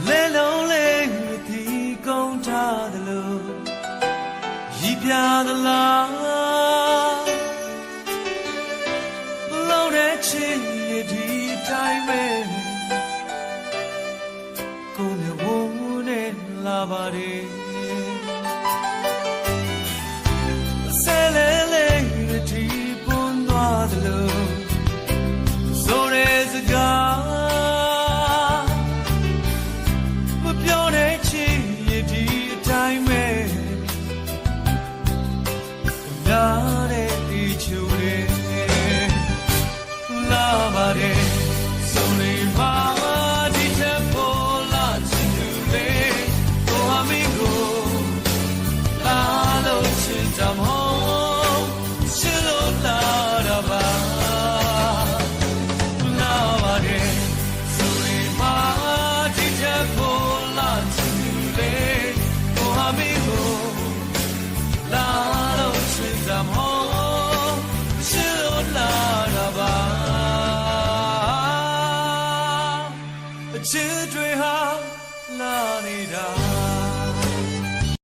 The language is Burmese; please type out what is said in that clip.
လေလုံးလေးဒီကုန်းထားသလိုရီပြသလားမလုံးတဲ့ချစ်ရဒီတိုင်းပဲကိုမျိုးဝန်းနဲ့လာပါတယ်ဆဲလေလေးဒီပွန်သွားသလိုဆိုရဲစကားချစ်တွေဟာလာနေတာ